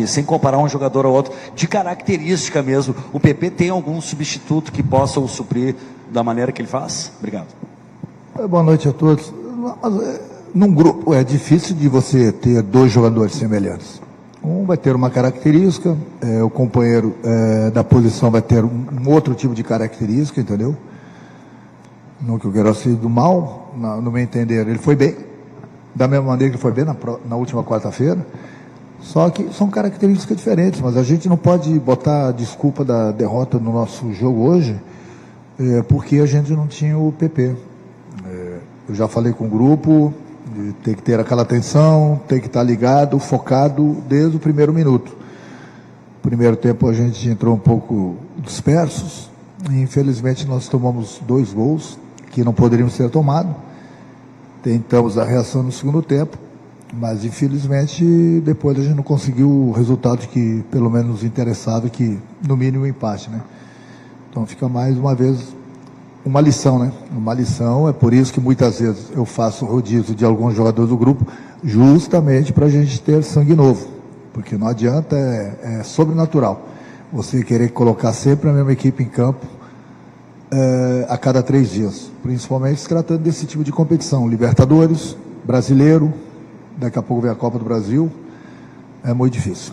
Sem comparar um jogador ao outro, de característica mesmo, o PP tem algum substituto que possa o suprir da maneira que ele faz? Obrigado. Boa noite a todos. Num grupo é difícil de você ter dois jogadores semelhantes. Um vai ter uma característica, o companheiro da posição vai ter um outro tipo de característica, entendeu? Não que eu quero ser do mal, no meu entender, ele foi bem, da mesma maneira que ele foi bem na última quarta-feira. Só que são características diferentes, mas a gente não pode botar a desculpa da derrota no nosso jogo hoje, porque a gente não tinha o PP. Eu já falei com o grupo, tem que ter aquela atenção, tem que estar ligado, focado desde o primeiro minuto. No primeiro tempo a gente entrou um pouco dispersos, e infelizmente nós tomamos 2 gols que não poderiam ser tomados. Tentamos a reação no segundo tempo, mas infelizmente depois a gente não conseguiu o resultado que pelo menos nos interessava, que no mínimo um empate, né? Então fica mais uma vez uma lição, né? Uma lição, é por isso que muitas vezes eu faço rodízio de alguns jogadores do grupo, justamente para a gente ter sangue novo, porque não adianta, é sobrenatural você querer colocar sempre a mesma equipe em campo a cada 3 dias, principalmente se tratando desse tipo de competição, Libertadores, Brasileiro, daqui a pouco vem a Copa do Brasil, é muito difícil.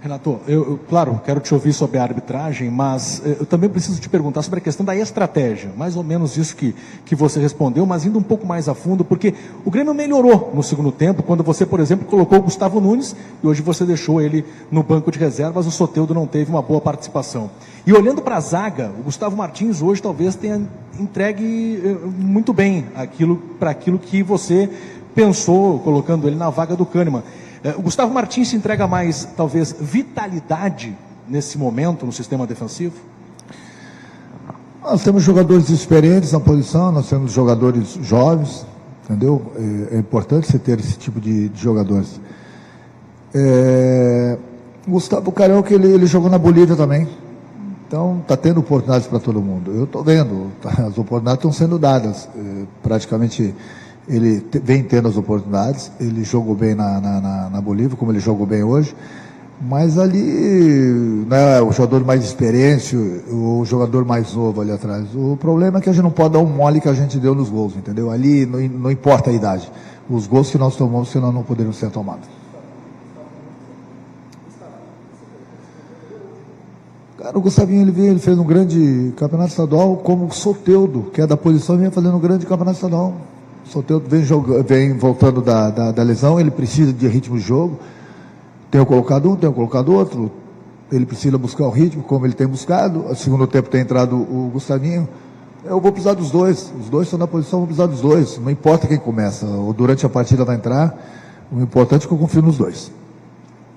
Renato, claro, quero te ouvir sobre a arbitragem, mas eu também preciso te perguntar sobre a questão da estratégia, mais ou menos isso que você respondeu, mas indo um pouco mais a fundo, porque o Grêmio melhorou no segundo tempo, quando você, por exemplo, colocou o Gustavo Nunes, e hoje você deixou ele no banco de reservas, o Soteldo não teve uma boa participação. E olhando para a zaga, o Gustavo Martins hoje talvez tenha entregue muito bem para aquilo que você pensou, colocando ele na vaga do Kahneman. O Gustavo Martins se entrega mais, talvez, vitalidade nesse momento no sistema defensivo? Nós temos jogadores experientes na posição, nós temos jogadores jovens, entendeu? É importante você ter esse tipo de jogadores. O Gustavo Carioca, ele jogou na Bolívia também, então está tendo oportunidades para todo mundo. Eu estou vendo, as oportunidades estão sendo dadas, praticamente. Ele vem tendo as oportunidades, ele jogou bem na Bolívia, como ele jogou bem hoje, mas ali não é o jogador mais experiente, o jogador mais novo ali atrás. O problema é que a gente não pode dar um mole que a gente deu nos gols, entendeu? Ali não importa a idade, os gols que nós tomamos, senão não poderiam ser tomados. Cara, o Gustavinho, ele fez um grande campeonato estadual, como o Soteldo, que é da posição, vinha fazendo um grande campeonato estadual. O Soteldo vem voltando da lesão, ele precisa de ritmo de jogo. Tenho colocado um, tenho colocado outro. Ele precisa buscar o ritmo, como ele tem buscado. No segundo tempo tem entrado o Gustavinho. Eu vou precisar dos dois. Os dois estão na posição, eu vou precisar dos dois. Não importa quem começa, ou durante a partida vai entrar. O importante é que eu confio nos dois.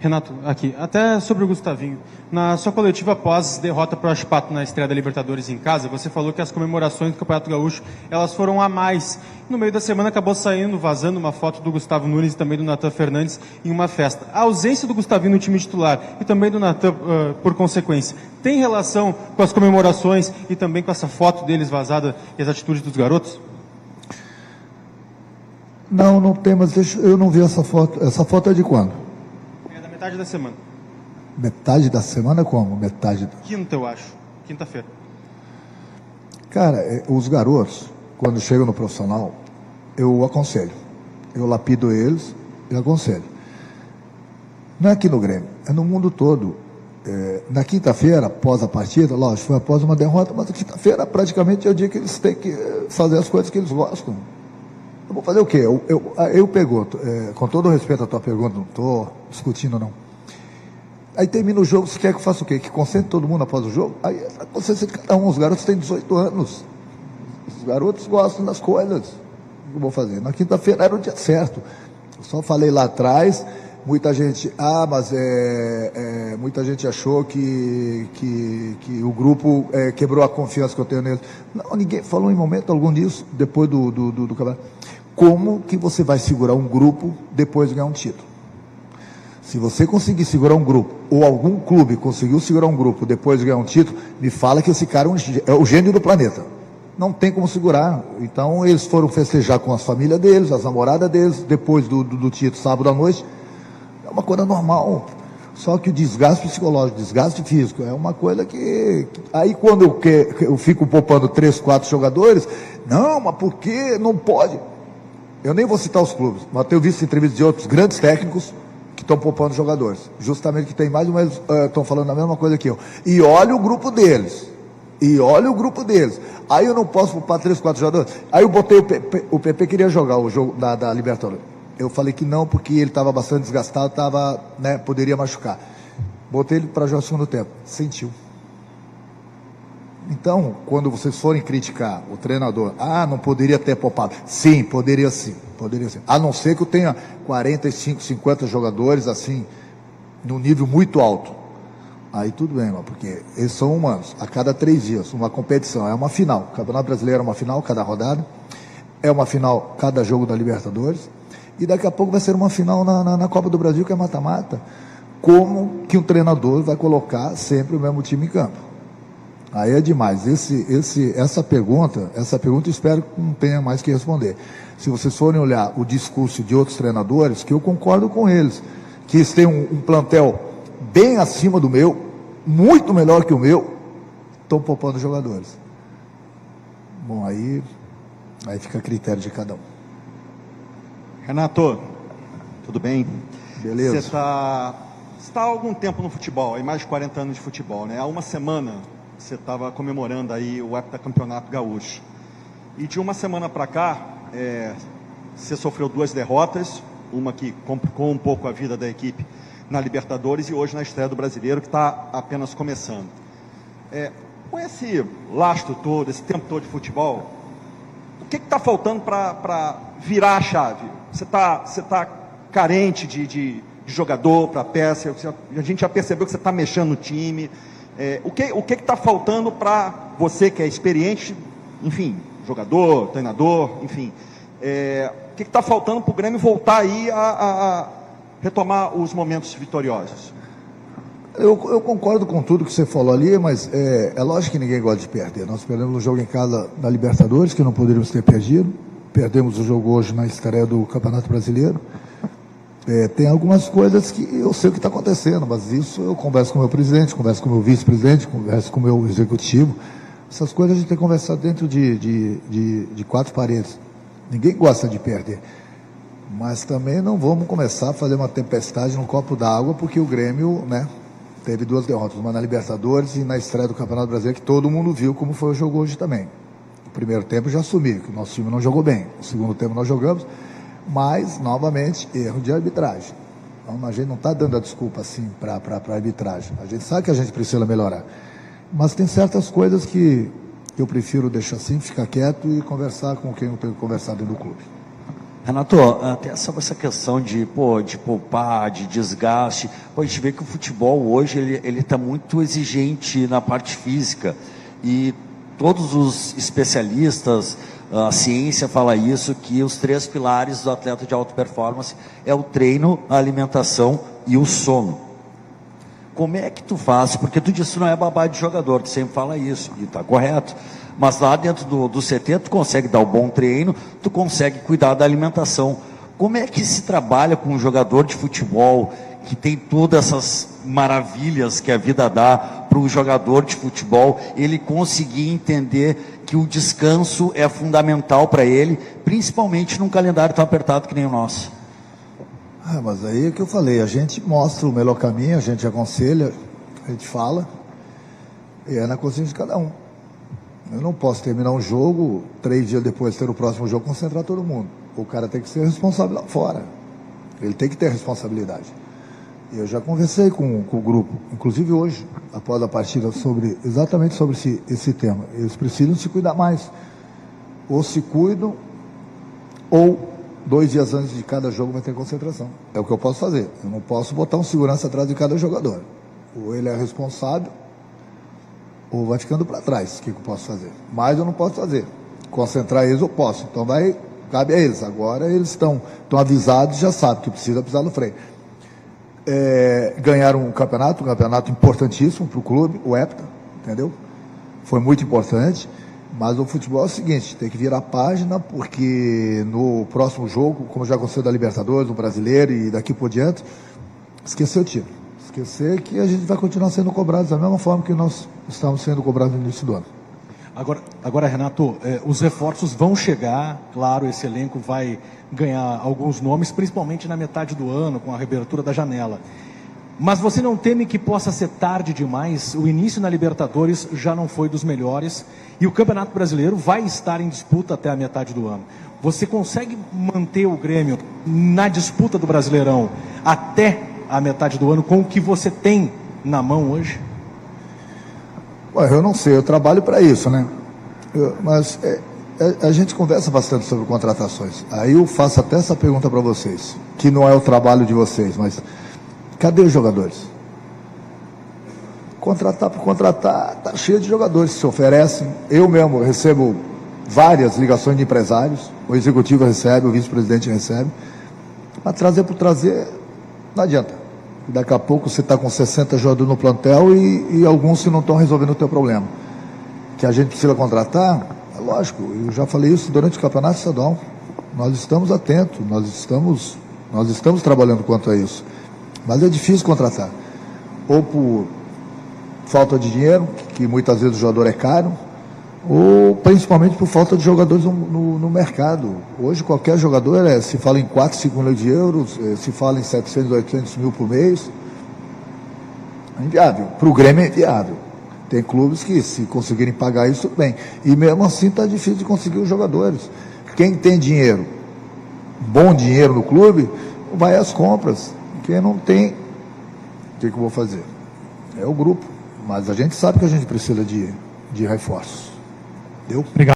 Renato, aqui, até sobre o Gustavinho. Na sua coletiva após derrota para o Huachipato na estreia da Libertadores em casa, você falou que as comemorações do Campeonato Gaúcho, elas foram a mais. No meio da semana acabou vazando uma foto do Gustavo Nunes e também do Natan Fernandes em uma festa. A ausência do Gustavinho no time titular e também do Natan, por consequência, tem relação com as comemorações e também com essa foto deles vazada e as atitudes dos garotos? Não tem, mas eu não vi essa foto. Essa foto é de quando? Metade da semana. Metade da semana como? Quinta, eu acho. Quinta-feira. Cara, os garotos, quando chegam no profissional, eu aconselho. Eu lapido eles e aconselho. Não é aqui no Grêmio, é no mundo todo. Na quinta-feira, após a partida, lógico, foi após uma derrota, mas a quinta-feira praticamente é o dia que eles têm que fazer as coisas que eles gostam. Eu vou fazer o quê? Eu pergunto, com todo o respeito à tua pergunta, não estou discutindo não. Aí termina o jogo, você quer que eu faça o quê? Que concentre todo mundo após o jogo? Aí a consciência de cada um, os garotos têm 18 anos. Os garotos gostam das coisas. O que eu vou fazer? Na quinta-feira era o dia certo. Eu só falei lá atrás, muita gente, muita gente achou que o grupo quebrou a confiança que eu tenho neles. Não, ninguém falou em momento algum disso, depois do campeonato. Como que você vai segurar um grupo depois de ganhar um título? Se você conseguir segurar um grupo, ou algum clube conseguiu segurar um grupo depois de ganhar um título, me fala que esse cara é o gênio do planeta. Não tem como segurar. Então eles foram festejar com as famílias deles, as namoradas deles, depois do título, sábado à noite. uma coisa normal. Só que o desgaste psicológico, desgaste físico, é uma coisa que... Aí quando eu fico poupando 3, 4 jogadores, não, mas por que não pode? Eu nem vou citar os clubes, mas tenho visto entrevistas de outros grandes técnicos que estão poupando jogadores. Justamente que tem mais ou menos, estão falando a mesma coisa que eu. E olha o grupo deles. Aí eu não posso poupar 3, 4 jogadores. Aí eu botei o PP queria jogar o jogo da Libertadores. Eu falei que não, porque ele estava bastante desgastado, poderia machucar. Botei ele para jogar o segundo tempo. Sentiu. Então, quando vocês forem criticar o treinador, não poderia ter poupado. Sim, poderia sim. A não ser que eu tenha 45, 50 jogadores, assim, num nível muito alto. Aí tudo bem, porque eles são humanos. A cada 3 dias, uma competição, é uma final. O Campeonato Brasileiro é uma final, cada rodada. É uma final, cada jogo da Libertadores. E daqui a pouco vai ser uma final na Copa do Brasil, que é mata-mata. Como que um treinador vai colocar sempre o mesmo time em campo? Aí é demais. Essa pergunta eu espero que não tenha mais que responder. Se vocês forem olhar o discurso de outros treinadores, que eu concordo com eles, que eles têm um plantel bem acima do meu, muito melhor que o meu, estão poupando jogadores. Bom, aí fica a critério de cada um. Renato, tudo bem? Beleza. Você está há algum tempo no futebol, aí mais de 40 anos de futebol, né? Há uma semana você estava comemorando aí o heptacampeonato gaúcho. E de uma semana para cá, você sofreu 2 derrotas, uma que complicou um pouco a vida da equipe na Libertadores e hoje na estreia do Brasileiro, que está apenas começando. Com esse lastro todo, esse tempo todo de futebol, o que está faltando para virar a chave? Você está carente de jogador para peça, a gente já percebeu que você está mexendo no time. O que está faltando para você que é experiente, enfim, jogador, treinador, enfim, o que está faltando para o Grêmio voltar aí a retomar os momentos vitoriosos? Eu concordo com tudo que você falou ali, mas é lógico que ninguém gosta de perder. Nós perdemos o jogo em casa da Libertadores, que não poderíamos ter perdido. Perdemos o jogo hoje na estreia do Campeonato Brasileiro. Tem algumas coisas que eu sei o que está acontecendo, mas isso eu converso com o meu presidente, converso com o meu vice-presidente, converso com o meu executivo. Essas coisas a gente tem que conversar dentro de 4 paredes. Ninguém gosta de perder. Mas também não vamos começar a fazer uma tempestade num copo d'água, porque o Grêmio, teve 2 derrotas, uma na Libertadores e na estreia do Campeonato Brasileiro, que todo mundo viu como foi o jogo hoje também. O primeiro tempo já assumi, que o nosso time não jogou bem. O segundo tempo nós jogamos, mas, novamente, erro de arbitragem. Então, a gente não está dando a desculpa assim para a arbitragem. A gente sabe que a gente precisa melhorar. Mas tem certas coisas que eu prefiro deixar assim, ficar quieto e conversar com quem eu tenho que conversar dentro do clube. Renato, até sobre essa questão de poupar, de desgaste, a gente vê que o futebol hoje ele está muito exigente na parte física e todos os especialistas, a ciência fala isso, que os 3 pilares do atleta de alta performance é o treino, a alimentação e o sono. Como é que tu faz? Porque tu disse que não é babá de jogador, tu sempre fala isso, e está correto. Mas lá dentro do CT tu consegue dar o bom treino, tu consegue cuidar da alimentação. Como é que se trabalha com um jogador de futebol que tem todas essas maravilhas que a vida dá para o jogador de futebol, ele conseguir entender que o descanso é fundamental para ele, principalmente num calendário tão apertado que nem o nosso? Mas aí é que eu falei, a gente mostra o melhor caminho, a gente aconselha, a gente fala, e é na consciência de cada um. Eu não posso terminar um jogo, 3 dias depois ter o próximo jogo, concentrar todo mundo. O cara tem que ser responsável lá fora. Ele tem que ter responsabilidade. Eu já conversei com o grupo, inclusive hoje, após a partida, exatamente sobre esse tema. Eles precisam se cuidar mais. Ou se cuidam, ou 2 dias antes de cada jogo vai ter concentração. É o que eu posso fazer. Eu não posso botar um segurança atrás de cada jogador. Ou ele é responsável, ou vai ficando para trás. O que eu posso fazer? Mas eu não posso fazer. Concentrar eles eu posso. Então cabe a eles. Agora eles estão avisados, já sabem que precisa pisar no freio. Ganharam um campeonato importantíssimo para o clube, o hepta, entendeu? Foi muito importante. Mas o futebol é o seguinte, tem que virar a página, porque no próximo jogo, como já aconteceu da Libertadores, do Brasileiro e daqui por diante, esquecer o time. Esquecer que a gente vai continuar sendo cobrados da mesma forma que nós estamos sendo cobrados no início do ano. Agora, Renato, os reforços vão chegar, claro, esse elenco vai ganhar alguns nomes, principalmente na metade do ano, com a reabertura da janela. Mas você não teme que possa ser tarde demais? O início na Libertadores já não foi dos melhores e o Campeonato Brasileiro vai estar em disputa até a metade do ano. Você consegue manter o Grêmio na disputa do Brasileirão até a metade do ano com o que você tem na mão hoje? Ué, eu não sei, eu trabalho para isso, né? Mas a gente conversa bastante sobre contratações. Aí eu faço até essa pergunta para vocês, que não é o trabalho de vocês, mas cadê os jogadores? Contratar por contratar, tá cheio de jogadores que se oferecem. Eu mesmo recebo várias ligações de empresários, o executivo recebe, o vice-presidente recebe. Mas trazer por trazer, não adianta. Daqui a pouco você está com 60 jogadores no plantel e alguns que não estão resolvendo o teu problema. Que a gente precisa contratar, é lógico, eu já falei isso durante o campeonato estadual. Nós estamos atentos, nós estamos trabalhando quanto a isso. Mas é difícil contratar. Ou por falta de dinheiro, que muitas vezes o jogador é caro, ou principalmente por falta de jogadores no mercado. Hoje qualquer jogador, se fala em 4, 5 milhões de euros, se fala em 700, 800 mil por mês. É inviável. Para o Grêmio é inviável. Tem clubes que, se conseguirem pagar isso, tudo bem. E mesmo assim está difícil de conseguir os jogadores. Quem tem dinheiro, bom dinheiro no clube, vai às compras. Quem não tem, o que eu vou fazer? É o grupo. Mas a gente sabe que a gente precisa de reforços. Deu? Obrigado.